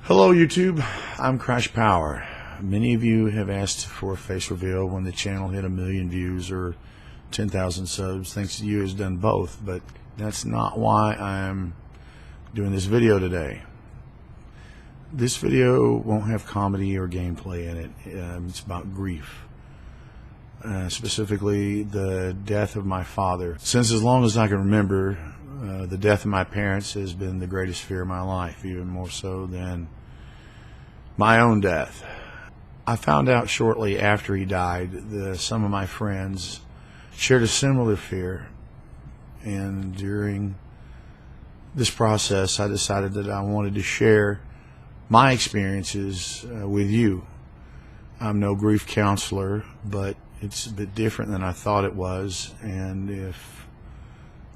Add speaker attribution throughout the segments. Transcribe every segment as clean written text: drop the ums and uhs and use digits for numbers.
Speaker 1: Hello YouTube, I'm Crash Power. Many of you have asked for a face reveal when the channel hit 1 million views or 10,000 subs. Thanks to you has done both, but that's not why I'm doing this video today. This video won't have comedy or gameplay in it. It's about grief. Specifically the death of my father. Since as long as I can remember, the death of my parents has been the greatest fear of my life, even more so than my own death. I found out shortly after he died that some of my friends shared a similar fear, and during this process I decided that I wanted to share my experiences with you. I'm no grief counselor, but it's a bit different than I thought it was, and if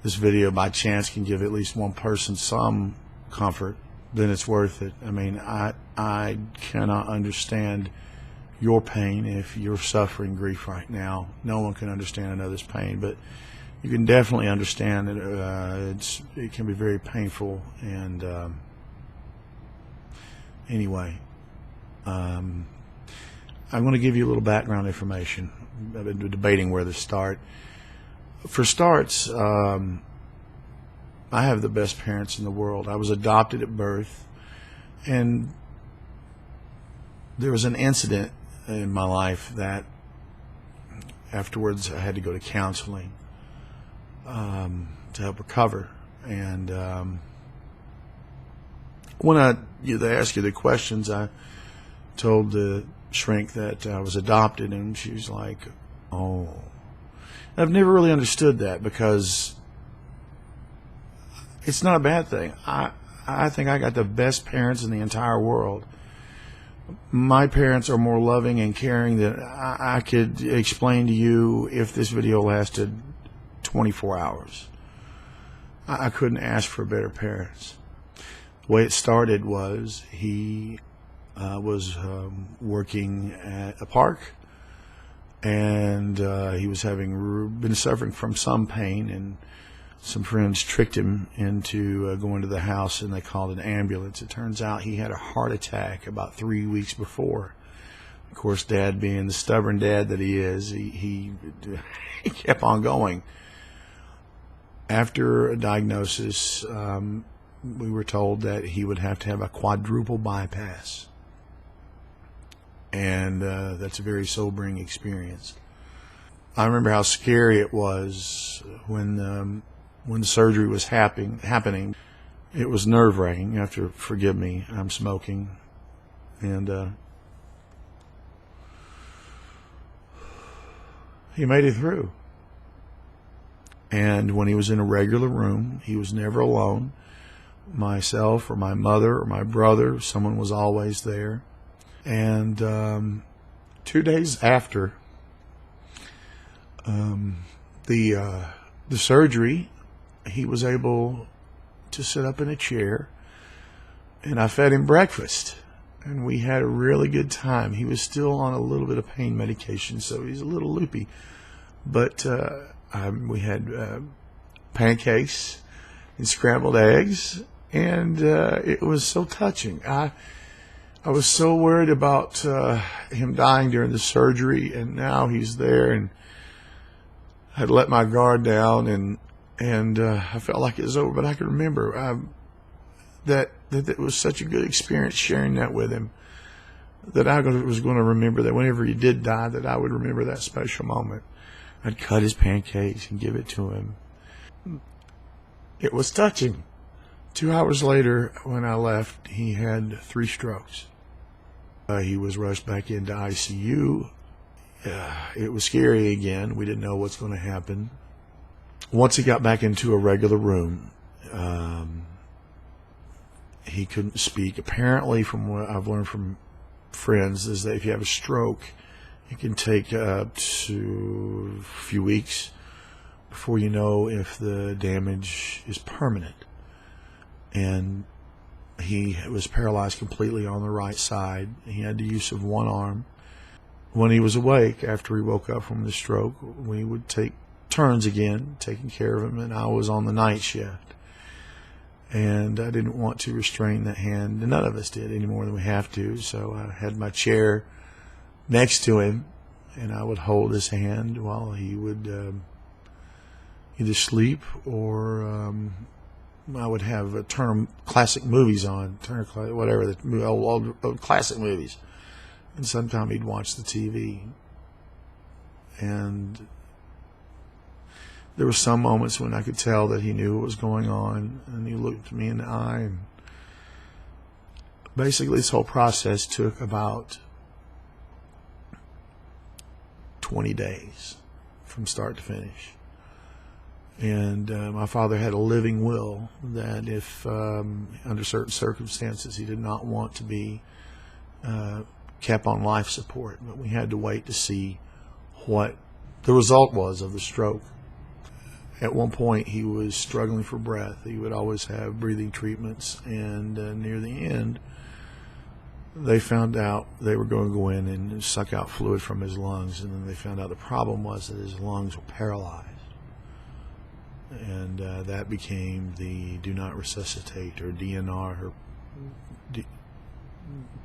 Speaker 1: this video by chance can give at least one person some comfort, then it's worth it. I mean, I cannot understand your pain if you're suffering grief right now. No one can understand another's pain, but you can definitely understand that it can be very painful. And anyway, I'm going to give you a little background information. I've been debating where to start. For starts, I have the best parents in the world. I was adopted at birth, and there was an incident in my life that afterwards I had to go to counseling to help recover. And when they asked you the questions, I told the shrink that I was adopted, and she was like, "Oh." I've never really understood that, because it's not a bad thing. I think I got the best parents in the entire world. My parents are more loving and caring than I could explain to you if this video lasted 24 hours. I couldn't ask for better parents. The way it started was he was working at a park, and he was been suffering from some pain, and some friends tricked him into going to the house, and they called an ambulance. It turns out he had a heart attack about 3 weeks before. Of course, Dad, being the stubborn dad that he is, he kept on going. After a diagnosis, we were told that he would have to have a quadruple bypass. And that's a very sobering experience. I remember how scary it was when the surgery was happening. It was nerve-wracking. You have to forgive me, I'm smoking. And he made it through. And when he was in a regular room, he was never alone. Myself or my mother or my brother, someone was always there. And 2 days after the surgery, he was able to sit up in a chair, and I fed him breakfast, and we had a really good time. He was still on a little bit of pain medication, so he's a little loopy, but we had pancakes and scrambled eggs, and it was so touching. I was so worried about him dying during the surgery, and now he's there, and I'd let my guard down, and I felt like it was over. But I could remember that it was such a good experience sharing that with him, that I was going to remember that whenever he did die, that I would remember that special moment. I'd cut his pancakes and give it to him. It was touching. 2 hours later, when I left, he had 3 strokes. He was rushed back into ICU. It was scary again. We didn't know what's going to happen. Once he got back into a regular room, he couldn't speak. Apparently, from what I've learned from friends, is that if you have a stroke, it can take up to a few weeks before you know if the damage is permanent. And he was paralyzed completely on the right side. He had the use of one arm. When he was awake, after he woke up from the stroke, we would take turns again taking care of him, and I was on the night shift. And I didn't want to restrain that hand, and none of us did any more than we have to. So I had my chair next to him, and I would hold his hand while he would either sleep, or I would have a Turner classic movies on, whatever, the old classic movies. And sometime he'd watch the TV. And there were some moments when I could tell that he knew what was going on, and he looked me in the eye. And basically, this whole process took about 20 days from start to finish. And my father had a living will that if, under certain circumstances, he did not want to be kept on life support, but we had to wait to see what the result was of the stroke. At one point, he was struggling for breath. He would always have breathing treatments, and near the end, they found out they were going to go in and suck out fluid from his lungs, and then they found out the problem was that his lungs were paralyzed. And that became the do not resuscitate, or DNR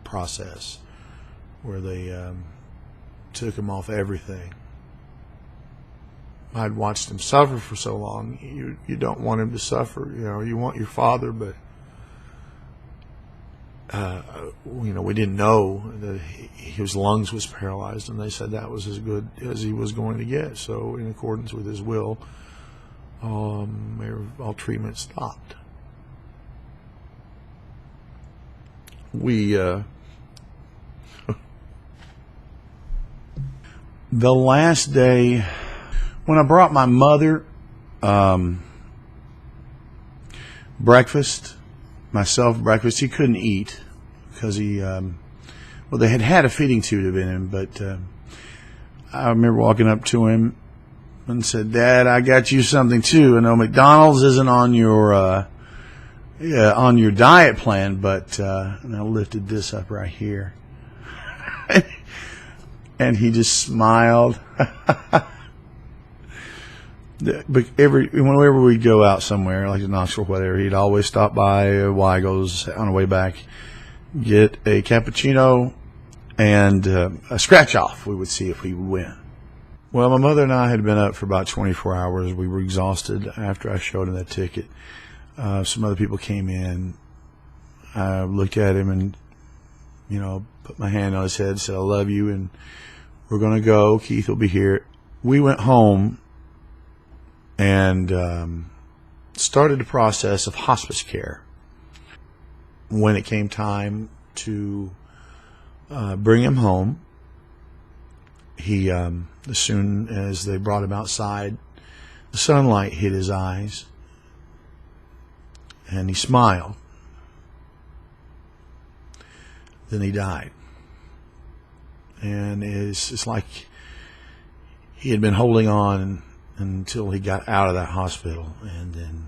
Speaker 1: process, where they took him off everything. I'd watched him suffer for so long. You don't want him to suffer. You want your father, but we didn't know that his lungs was paralyzed, and they said that was as good as he was going to get. So, in accordance with his will, all treatment stopped. The last day, when I brought my mother breakfast, he couldn't eat because they had a feeding tube in him, but I remember walking up to him and said, "Dad, I got you something too. I know McDonald's isn't on your diet plan, but," and I lifted this up right here. And he just smiled. But whenever we'd go out somewhere, like to Knoxville or whatever, he'd always stop by Weigel's on the way back, get a cappuccino and a scratch off. We would see if we would win. Well, my mother and I had been up for about 24 hours. We were exhausted after I showed him that ticket. Some other people came in. I looked at him and, put my hand on his head, said, "I love you, and we're going to go. Keith will be here." We went home and started the process of hospice care. When it came time to bring him home, he, as soon as they brought him outside, the sunlight hit his eyes, and he smiled. Then he died. And it's like he had been holding on until he got out of that hospital, and then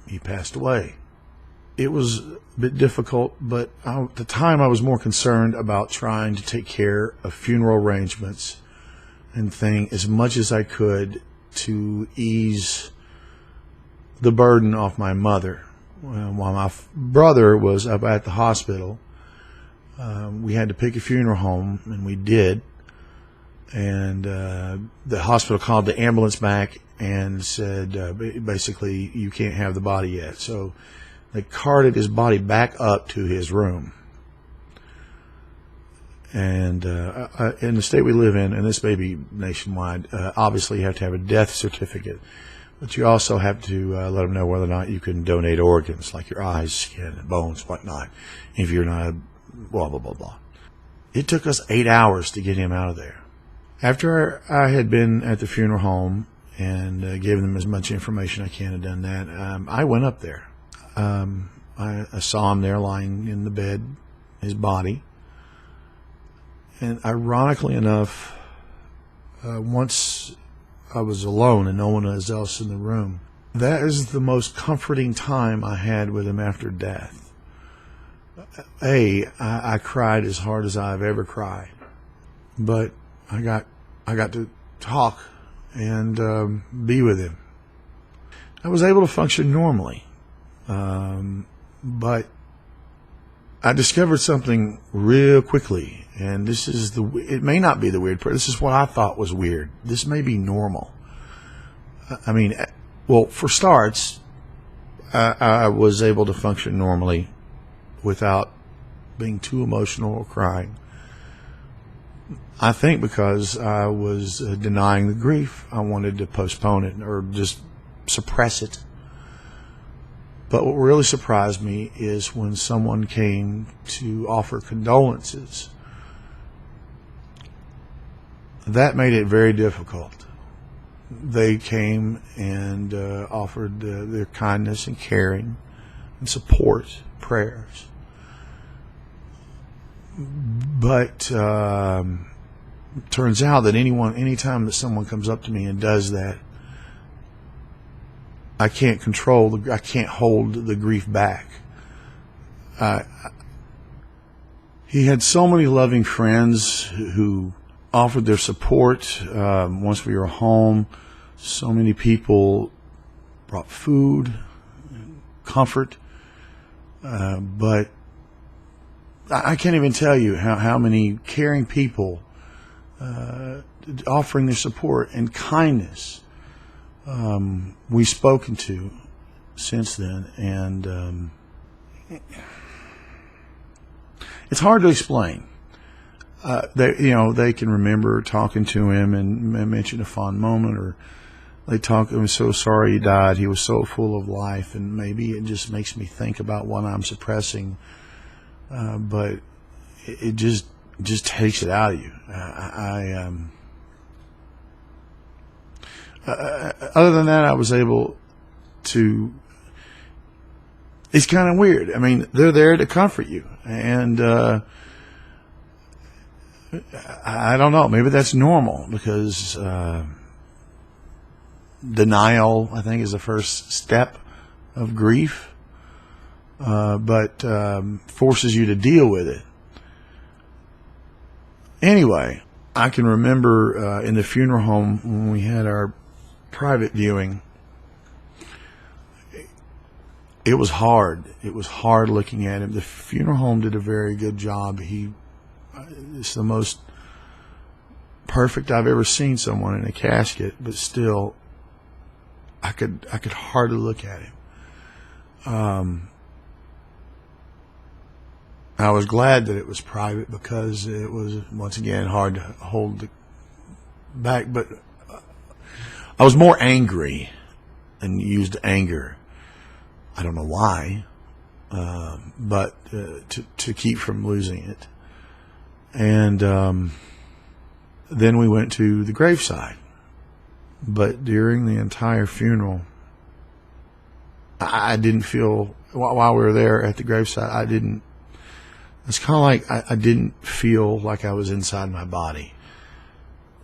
Speaker 1: he passed away. It was a bit difficult, but at the time I was more concerned about trying to take care of funeral arrangements and as much as I could to ease the burden off my mother. While my brother was up at the hospital, we had to pick a funeral home, and we did. And the hospital called the ambulance back and said, basically, you can't have the body yet. So they carted his body back up to his room. And in the state we live in, and this may be nationwide, obviously you have to have a death certificate. But you also have to let them know whether or not you can donate organs, like your eyes, skin, bones, whatnot, if you're not blah, blah, blah, blah. It took us 8 hours to get him out of there. After I had been at the funeral home and given them as much information I can, had done that, I went up there. I saw him there lying in the bed, his body. And ironically enough, once I was alone and no one else in the room, that is the most comforting time I had with him after death. I cried as hard as I've ever cried, but I got to talk and be with him. I was able to function normally. But I discovered something real quickly, and it may not be the weird part. This is what I thought was weird. This may be normal. I mean, well, for starts, I was able to function normally without being too emotional or crying. I think because I was denying the grief. I wanted to postpone it or just suppress it. But what really surprised me is when someone came to offer condolences. That made it very difficult. They came and offered their kindness and caring and support, prayers. But turns out that anytime that someone comes up to me and does that, I can't I can't hold the grief back. He had so many loving friends who offered their support once we were home. So many people brought food, comfort, but I can't even tell you how many caring people offering their support and kindness we've spoken to since then, and it's hard to explain. They can remember talking to him and mention a fond moment, or they talk. I'm so sorry he died. He was so full of life, and maybe it just makes me think about what I'm suppressing. But it just takes it out of you. Other than that, I was able to. It's kind of weird. I mean, they're there to comfort you, and I don't know. Maybe that's normal because denial, I think, is the first step of grief, but forces you to deal with it. Anyway, I can remember in the funeral home when we had our private viewing, it was hard. It was hard looking at him. The funeral home did a very good job. It's the most perfect I've ever seen someone in a casket, but still, I could hardly look at him. I was glad that it was private because it was, once again, hard to hold back, but I was more angry and used anger. I don't know why, but to keep from losing it. And then we went to the graveside. But during the entire funeral, I didn't feel, while we were there at the graveside, it's kind of like I didn't feel like I was inside my body.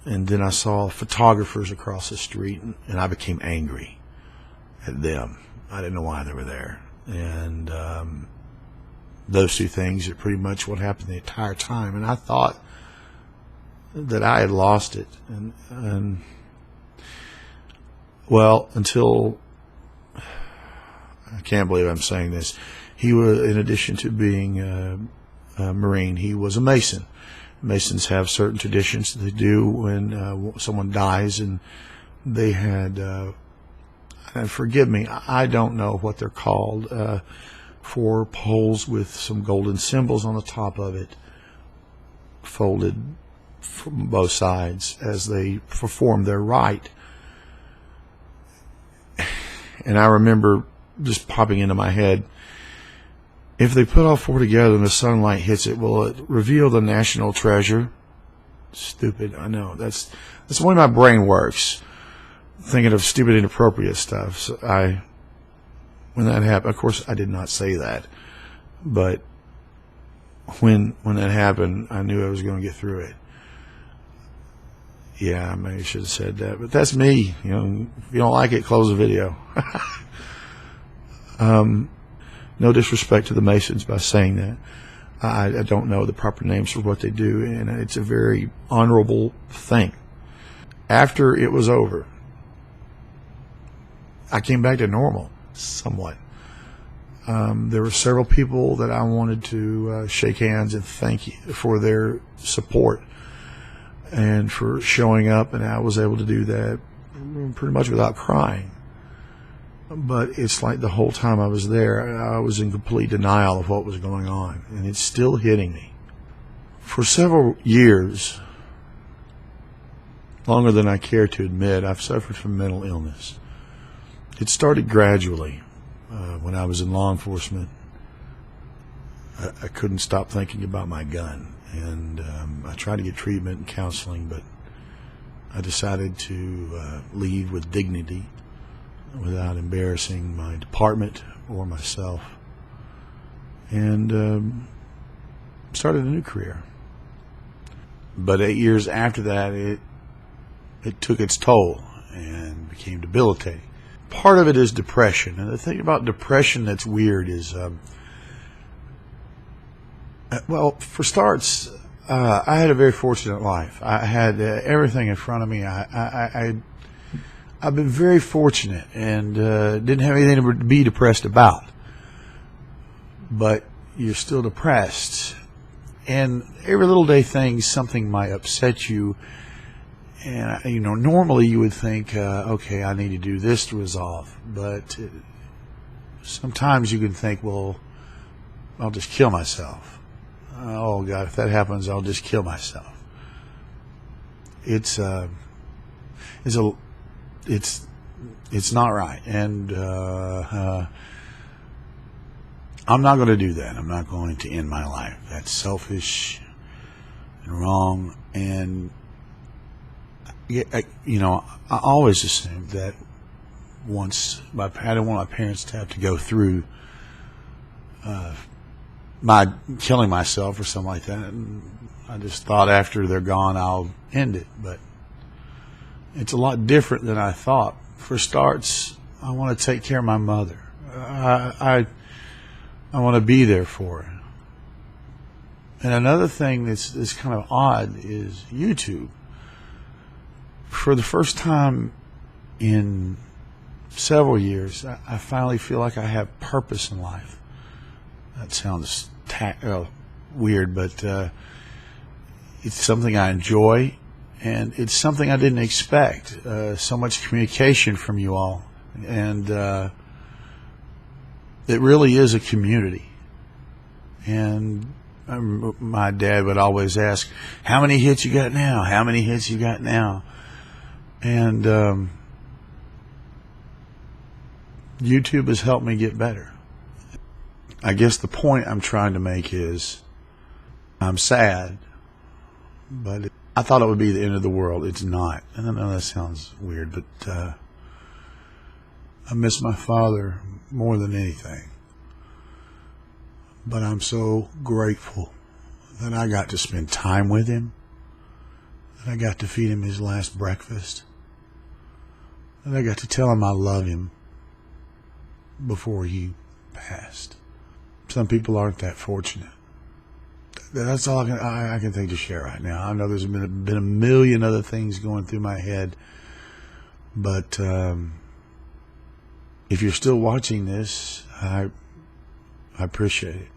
Speaker 1: And then I saw photographers across the street, and I became angry at them. I didn't know why they were there. And those two things are pretty much what happened the entire time. And I thought that I had lost it. And well, until, I can't believe I'm saying this, he was, in addition to being a Marine, he was a Mason. Masons have certain traditions that they do when someone dies, and they had, and forgive me, I don't know what they're called, 4 poles with some golden symbols on the top of it, folded from both sides as they perform their rite. And I remember just popping into my head, if they put all 4 together and the sunlight hits it, will it reveal the national treasure? Stupid, I know. That's the way my brain works, thinking of stupid, inappropriate stuff. So when that happened, of course, I did not say that, but when that happened, I knew I was going to get through it. Yeah, I maybe should have said that, but that's me. If you don't like it, close the video. No disrespect to the Masons by saying that. I don't know the proper names for what they do, and it's a very honorable thing. After it was over, I came back to normal, somewhat. There were several people that I wanted to shake hands and thank for their support and for showing up, and I was able to do that pretty much without crying. But it's like the whole time I was there, I was in complete denial of what was going on, and it's still hitting me. For several years, longer than I care to admit, I've suffered from mental illness. It started gradually. When I was in law enforcement, I couldn't stop thinking about my gun, and I tried to get treatment and counseling, but I decided to leave with dignity without embarrassing my department or myself, and started a new career. But 8 years after that, it took its toll and became debilitating. Part of it is depression, and the thing about depression that's weird is, well, for starts, I had a very fortunate life. I had everything in front of me. I've been very fortunate and didn't have anything to be depressed about. But you're still depressed, and every little day thing, something might upset you. And, normally you would think, okay, I need to do this to resolve. But sometimes you can think, well, I'll just kill myself. Oh, God, if that happens, I'll just kill myself. It's not right. And I'm not going to do that. I'm not going to end my life. That's selfish and wrong. And I always assumed that once I didn't want my parents to have to go through my killing myself or something like that. And I just thought after they're gone, I'll end it. But it's a lot different than I thought. For starts, I want to take care of my mother. I want to be there for her. And another thing that's kind of odd is YouTube. For the first time in several years, I finally feel like I have purpose in life. That sounds weird, but it's something I enjoy, and it's something I didn't expect. So much communication from you all, and it really is a community. And my dad would always ask, how many hits you got now? How many hits you got now? And YouTube has helped me get better. I guess the point I'm trying to make is I'm sad, but I thought it would be the end of the world. It's not. And I know that sounds weird, but I miss my father more than anything. But I'm so grateful that I got to spend time with him, that I got to feed him his last breakfast, and I got to tell him I love him before he passed. Some people aren't that fortunate. That's all I can think to share right now. I know there's been a million other things going through my head, but if you're still watching this, I appreciate it.